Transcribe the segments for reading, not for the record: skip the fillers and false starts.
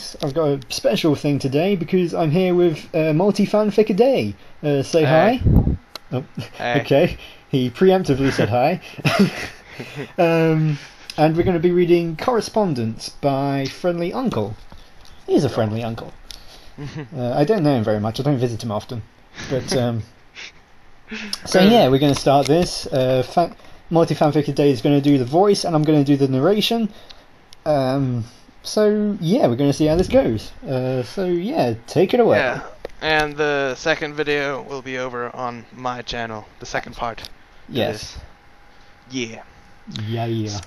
FanFics. I've got a special thing today because I'm here with multifanficaday. Say hi. Oh, Hey. okay. He preemptively said hi. And we're going to be reading Correspondence by Friendly Uncle. He's a friendly uncle. I don't know him very much. I don't visit him often. But so yeah, we're going to start this. Multifanficaday is going to do the voice, and I'm going to do the narration. So yeah, we're going to see how this goes. So yeah, take it away. Yeah, and the second video will be over on my channel. The second part. to Yes. this. Yeah. Yeah.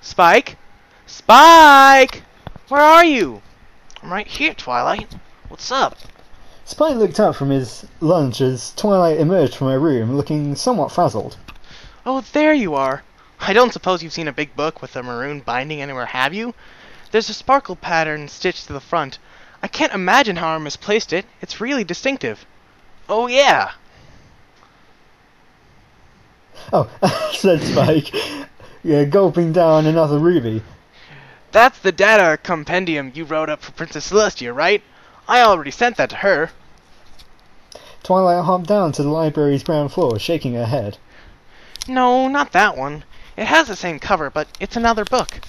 Spike? Spike! Where are you? I'm right here, Twilight. What's up? Spike looked up from his lunch as Twilight emerged from her room, looking somewhat frazzled. Oh, there you are. I don't suppose you've seen a big book with a maroon binding anywhere, have you? There's a sparkle pattern stitched to the front. I can't imagine how I misplaced it. It's really distinctive. Oh, yeah. Oh, said Spike, yeah, gulping down another ruby. That's the data compendium you wrote up for Princess Celestia, right? I already sent that to her. Twilight hopped down to the library's ground floor, shaking her head. No, not that one. It has the same cover, but it's another book.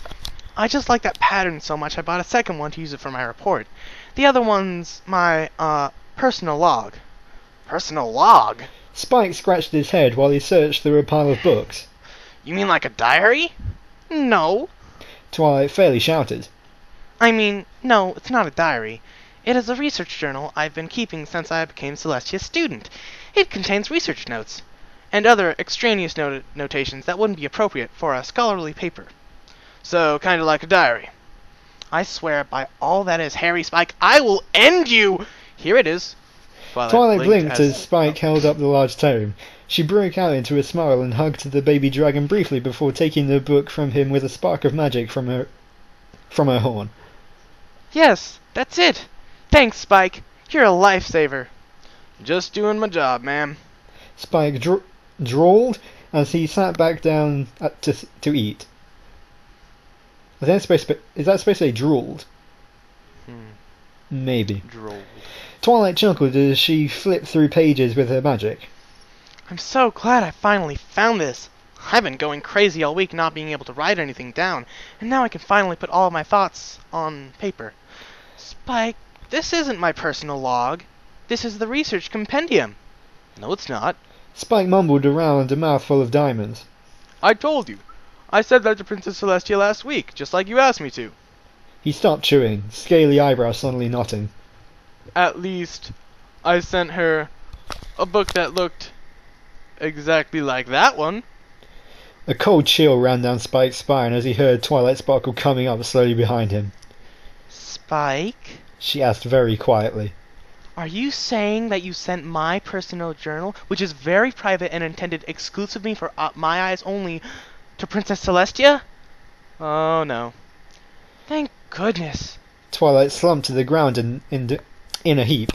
I just like that pattern so much I bought a second one to use it for my report. The other one's my, personal log. Personal log? Spike scratched his head while he searched through a pile of books. You mean like a diary? No. Twilight fairly shouted. I mean, no, it's not a diary. It is a research journal I've been keeping since I became Celestia's student. It contains research notes and other extraneous notations that wouldn't be appropriate for a scholarly paper. So, kind of like a diary. I swear by all that is hairy, Spike, I will end you! Here it is. Twilight blinked as Spike held up the large tome. She broke out into a smile and hugged the baby dragon briefly before taking the book from him with a spark of magic from her horn. Yes, that's it. Thanks, Spike. You're a lifesaver. Just doing my job, ma'am. Spike drawled as he sat back down to eat. Is that supposed to say drooled? Maybe. Droll. Twilight chuckled as she flipped through pages with her magic. I'm so glad I finally found this. I've been going crazy all week not being able to write anything down, and now I can finally put all of my thoughts on paper. Spike, this isn't my personal log. This is the research compendium. No, it's not. Spike mumbled around a mouthful of diamonds. I told you. I said that to Princess Celestia last week, just like you asked me to. He stopped chewing, scaly eyebrows suddenly knotting. At least, I sent her a book that looked exactly like that one. A cold chill ran down Spike's spine as he heard Twilight Sparkle coming up slowly behind him. Spike? She asked very quietly. Are you saying that you sent my personal journal, which is very private and intended exclusively for my eyes only, to Princess Celestia? Oh no. Thank goodness. Twilight slumped to the ground in a heap.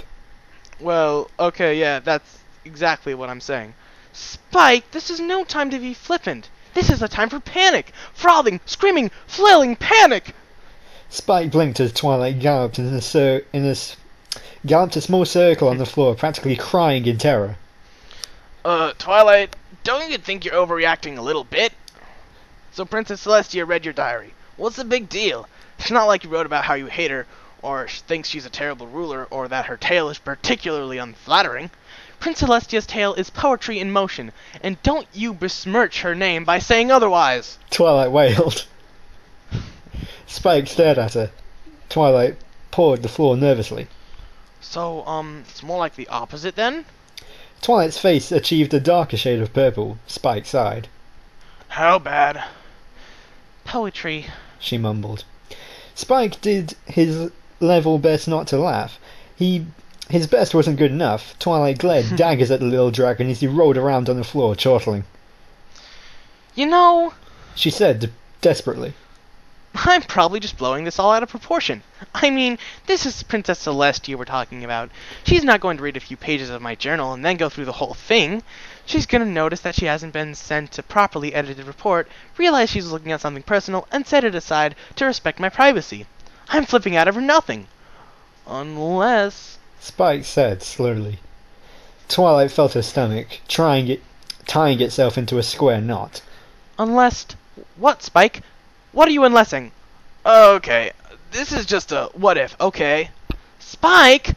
Well, okay, yeah, that's exactly what I'm saying. Spike, this is no time to be flippant. This is a time for panic. Frothing, screaming, flailing panic. Spike blinked as Twilight galloped galloped a small circle on the floor, practically crying in terror. Twilight, don't you think you're overreacting a little bit? So Princess Celestia read your diary. What's the big deal? It's not like you wrote about how you hate her, or thinks she's a terrible ruler, or that her tale is particularly unflattering. Princess Celestia's tale is poetry in motion, and don't you besmirch her name by saying otherwise. Twilight wailed. Spike stared at her. Twilight pawed the floor nervously. So, it's more like the opposite then? Twilight's face achieved a darker shade of purple. Spike sighed. How bad? Poetry, she mumbled. Spike did his level best not to laugh. His best wasn't good enough. Twilight glared daggers at the little dragon as he rolled around on the floor, chortling. You know, she said desperately. I'm probably just blowing this all out of proportion. I mean, this is Princess Celestia we're talking about. She's not going to read a few pages of my journal and then go through the whole thing. She's going to notice that she hasn't been sent a properly edited report, realize she's looking at something personal, and set it aside to respect my privacy. I'm flipping out over nothing. Unless... Spike said slowly. Twilight felt her stomach, tying itself into a square knot. Unless... What, Spike? What are you unlessing? Okay, this is just a what if, okay? Spike!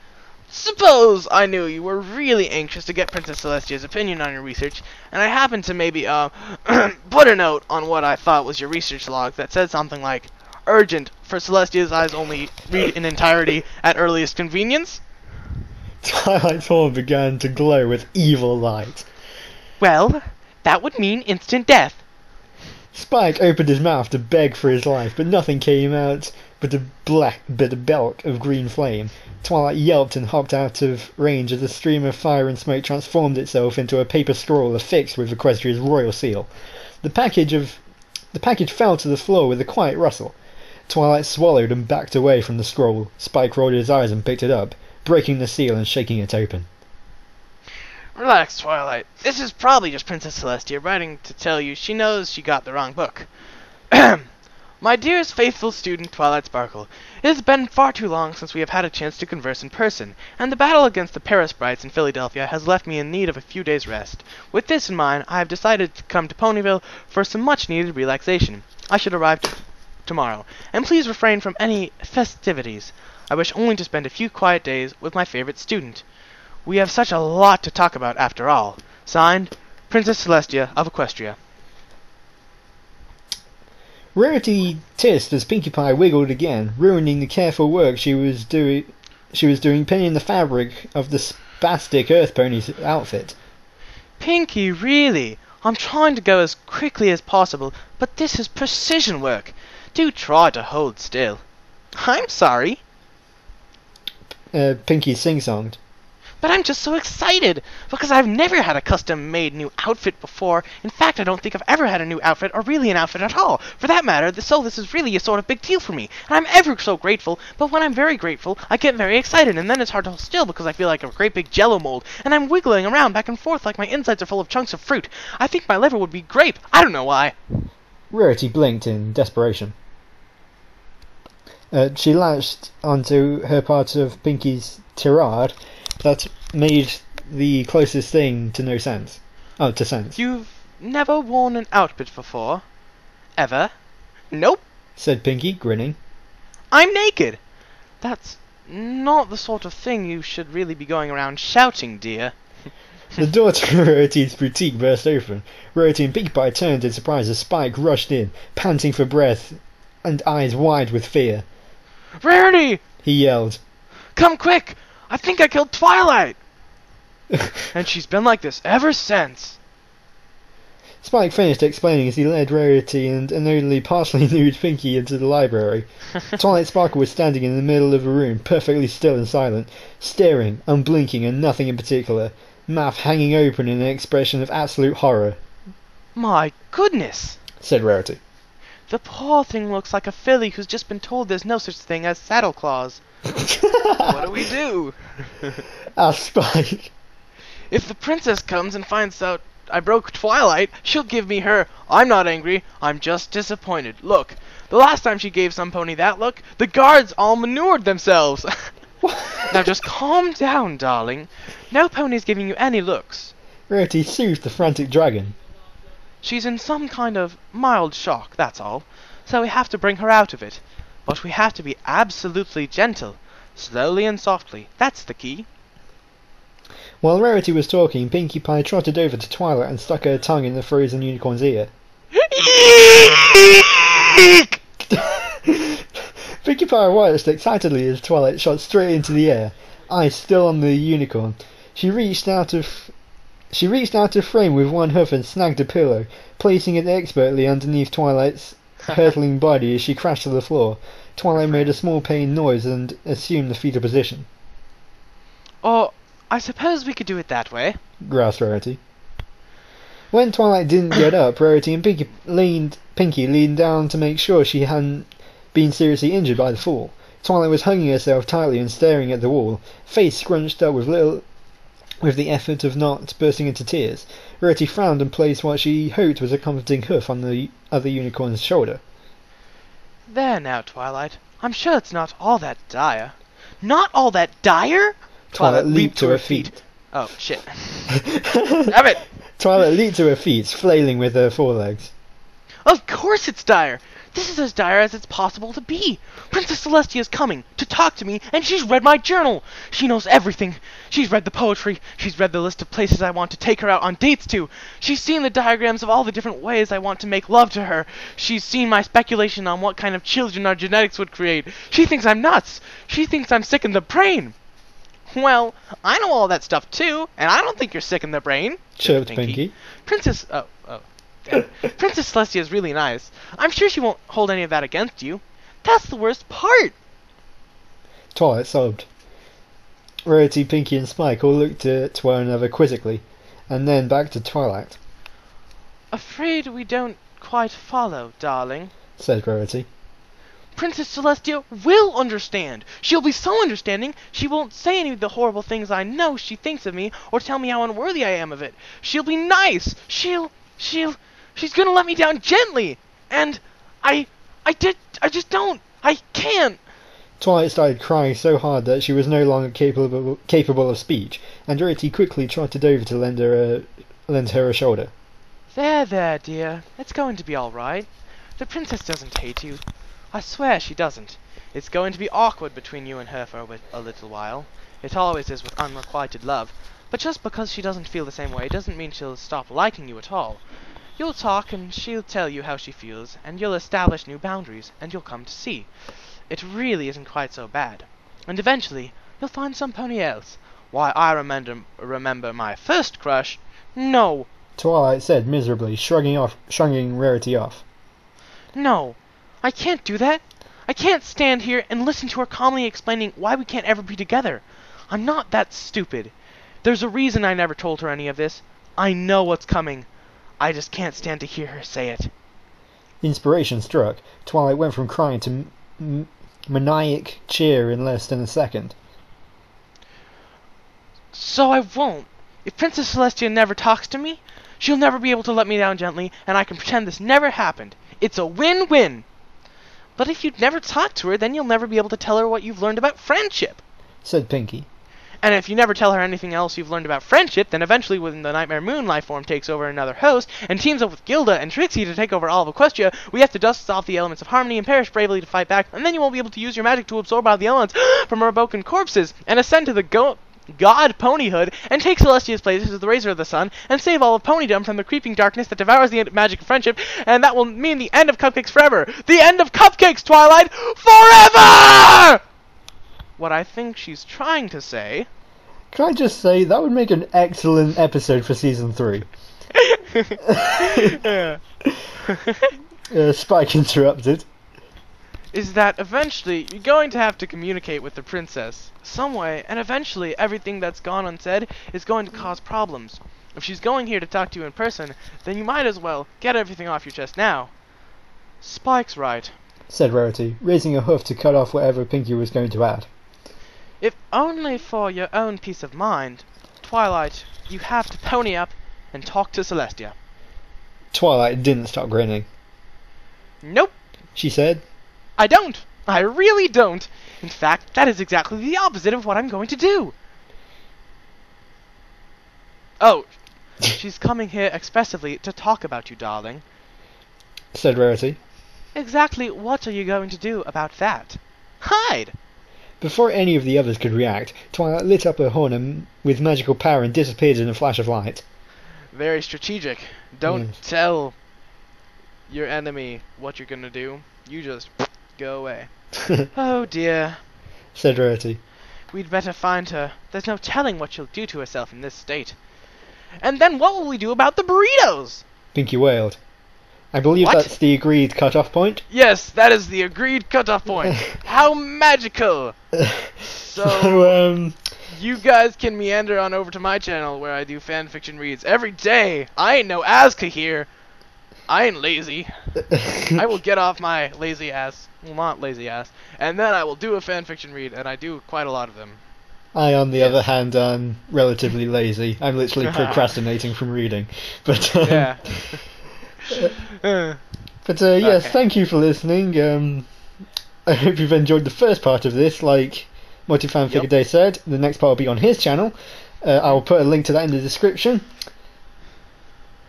Suppose I knew you were really anxious to get Princess Celestia's opinion on your research, and I happened to maybe, put a note on what I thought was your research log that said something like, urgent, for Celestia's eyes only, read in entirety at earliest convenience? Twilight's horn began to glow with evil light. Well, that would mean instant death. Spike opened his mouth to beg for his life, but nothing came out but a bulk of green flame. Twilight yelped and hopped out of range as a stream of fire and smoke transformed itself into a paper scroll affixed with Equestria's royal seal. The package fell to the floor with a quiet rustle. Twilight swallowed and backed away from the scroll. Spike rolled his eyes and picked it up, breaking the seal and shaking it open. Relax, Twilight. This is probably just Princess Celestia writing to tell you she knows she got the wrong book. My dearest faithful student, Twilight Sparkle, it has been far too long since we have had a chance to converse in person, and the battle against the Paris Sprites in Philadelphia has left me in need of a few days' rest. With this in mind, I have decided to come to Ponyville for some much-needed relaxation. I should arrive tomorrow, and please refrain from any festivities. I wish only to spend a few quiet days with my favorite student. We have such a lot to talk about after all. Signed, Princess Celestia of Equestria. Rarity tissed as Pinkie Pie wiggled again, ruining the careful work she was doing pinning the fabric of the spastic Earth Pony's outfit. Pinkie, really? I'm trying to go as quickly as possible, but this is precision work. Do try to hold still. I'm sorry. Pinkie sing-songed. But I'm just so excited, because I've never had a custom-made new outfit before. In fact, I don't think I've ever had a new outfit, or really an outfit at all. For that matter, this is really a sort of big deal for me, and I'm ever so grateful, but when I'm very grateful, I get very excited, and then it's hard to hold still because I feel like a great big jello mold, and I'm wiggling around back and forth like my insides are full of chunks of fruit. I think my liver would be grape. I don't know why. Rarity blinked in desperation. She latched onto her part of Pinkie's tirade that made the closest thing to no sense. Oh, to sense. You've never worn an outfit before? Ever? Nope, said Pinkie, grinning. I'm naked. That's not the sort of thing you should really be going around shouting, dear. The door to Rarity's boutique burst open. Rarity and Pinkie Pie turned in surprise as Spike rushed in, panting for breath and eyes wide with fear. Rarity! He yelled. Come quick! I think I killed Twilight! And she's been like this ever since. Spike finished explaining as he led Rarity and an only partially nude Pinkie into the library. Twilight Sparkle was standing in the middle of a room, perfectly still and silent, staring, unblinking and nothing in particular, mouth hanging open in an expression of absolute horror. My goodness, said Rarity. The poor thing looks like a filly who's just been told there's no such thing as saddle claws. What do we do? Asked Spike. If the princess comes and finds out I broke Twilight, she'll give me her, I'm not angry, I'm just disappointed. Look, the last time she gave some pony that look, the guards all manured themselves. Now just calm down, darling. No pony's giving you any looks. Rarity soothed the frantic dragon. She's in some kind of mild shock, that's all. So we have to bring her out of it. But we have to be absolutely gentle. Slowly and softly. That's the key. While Rarity was talking, Pinkie Pie trotted over to Twilight and stuck her tongue in the frozen unicorn's ear. Pinkie Pie watched excitedly as Twilight shot straight into the air, eyes still on the unicorn. She reached out of frame with one hoof and snagged a pillow, placing it expertly underneath Twilight's hurtling body as she crashed to the floor. Twilight made a small pained noise and assumed the fetal position. Or, I suppose we could do it that way, grasped Rarity. When Twilight didn't get up, Rarity and Pinkie leaned down to make sure she hadn't been seriously injured by the fall. Twilight was hugging herself tightly and staring at the wall, face scrunched up with the effort of not bursting into tears. Rarity frowned and placed what she hoped was a comforting hoof on the other unicorn's shoulder. There now, Twilight. I'm sure it's not all that dire. Not all that dire? Twilight leaped to her feet. Oh, shit. Damn it! Twilight leaped to her feet, flailing with her forelegs. Of course it's dire! This is as dire as it's possible to be. Princess Celestia is coming to talk to me, and she's read my journal. She knows everything. She's read the poetry. She's read the list of places I want to take her out on dates to. She's seen the diagrams of all the different ways I want to make love to her. She's seen my speculation on what kind of children our genetics would create. She thinks I'm nuts. She thinks I'm sick in the brain. Well, I know all that stuff too, and I don't think you're sick in the brain. Chirped Pinky. Princess Celestia is really nice. I'm sure she won't hold any of that against you. That's the worst part. Twilight sobbed. Rarity, Pinky and Spike all looked at one another quizzically, and then back to Twilight. Afraid we don't quite follow, darling, said Rarity. Princess Celestia will understand. She'll be so understanding, she won't say any of the horrible things I know she thinks of me, or tell me how unworthy I am of it. She'll be nice. She's gonna let me down gently. And I can't. Twilight started crying so hard that she was no longer capable of speech, and Rarity quickly trotted over to lend her a shoulder. There, dear. It's going to be all right. The princess doesn't hate you. I swear she doesn't. It's going to be awkward between you and her for a little while. It always is with unrequited love. But just because she doesn't feel the same way doesn't mean she'll stop liking you at all. You'll talk and she'll tell you how she feels, and you'll establish new boundaries, and you'll come to see. It really isn't quite so bad. And eventually, you'll find some pony else. Why, I remember my first crush. No. Twilight said miserably, shrugging Rarity off. No, I can't do that. I can't stand here and listen to her calmly explaining why we can't ever be together. I'm not that stupid. There's a reason I never told her any of this. I know what's coming. I just can't stand to hear her say it. Inspiration struck. Twilight went from crying to maniac cheer in less than a second. So I won't. If Princess Celestia never talks to me, she'll never be able to let me down gently, and I can pretend this never happened. It's a win-win. But if you never talk to her, then you'll never be able to tell her what you've learned about friendship, said Pinky. And if you never tell her anything else you've learned about friendship, then eventually when the Nightmare Moon life form takes over another host, and teams up with Gilda and Trixie to take over all of Equestria, we have to dust off the elements of harmony and perish bravely to fight back, and then you won't be able to use your magic to absorb all the elements from our broken corpses, and ascend to the God Ponyhood, and take Celestia's place as the Raiser of the Sun, and save all of Ponydom from the creeping darkness that devours the magic of friendship, and that will mean the end of Cupcakes forever! The end of Cupcakes, Twilight! Forever! What I think she's trying to say... Can I just say, that would make an excellent episode for Season 3. Spike interrupted. Is that eventually you're going to have to communicate with the princess some way, and eventually everything that's gone unsaid is going to cause problems. If she's going here to talk to you in person, then you might as well get everything off your chest now. Spike's right, said Rarity, raising a hoof to cut off whatever Pinky was going to add. If only for your own peace of mind, Twilight, you have to pony up and talk to Celestia. Twilight didn't stop grinning. Nope, she said. I don't. I really don't. In fact, that is exactly the opposite of what I'm going to do. Oh, she's coming here expressively to talk about you, darling, said Rarity. Exactly what are you going to do about that? Hide! Before any of the others could react, Twilight lit up her horn with magical power and disappeared in a flash of light. Very strategic. Don't tell your enemy what you're gonna do. You just go away. Oh dear, said Rarity. We'd better find her. There's no telling what she'll do to herself in this state. And then what will we do about the burritos? Pinky wailed. I believe that's the agreed cut-off point. Yes, that is the agreed cut-off point. How magical! So, you guys can meander on over to my channel where I do fanfiction reads every day. I ain't no Azka here. I ain't lazy. I will get off my lazy ass. Well, not lazy ass. And then I will do a fanfiction read, and I do quite a lot of them. I, on the other hand, am relatively lazy. I'm literally procrastinating from reading. But, yeah. Yes, thank you for listening. I hope you've enjoyed the first part of this. Like multifanficaday said, the next part will be on his channel. I'll put a link to that in the description.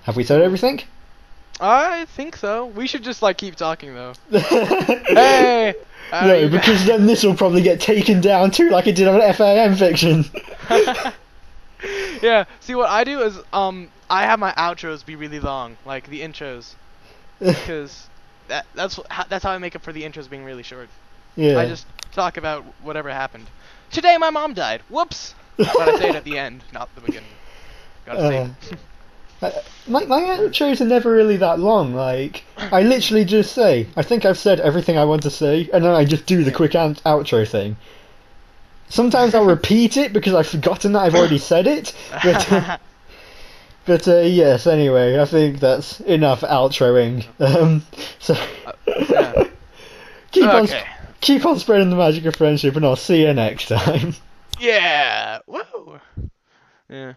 Have we said everything? I think so. We should just like keep talking though. Hey! No, because then this will probably get taken down too, like it did on FAM fiction. Yeah. See, what I do is I have my outros be really long, like the intros, because that's how I make up for the intros being really short. Yeah. I just talk about whatever happened. Today my mom died. Whoops. But I say it at the end, not the beginning. Gotta say. My outros are never really that long. Like, I literally just say, I think I've said everything I want to say, and then I just do the quick outro thing. Sometimes I'll repeat it because I've forgotten that I've already said it. But yes, anyway, I think that's enough outroing. Keep on spreading the magic of friendship, and I'll see you next time. Yeah. Whoa. Yeah.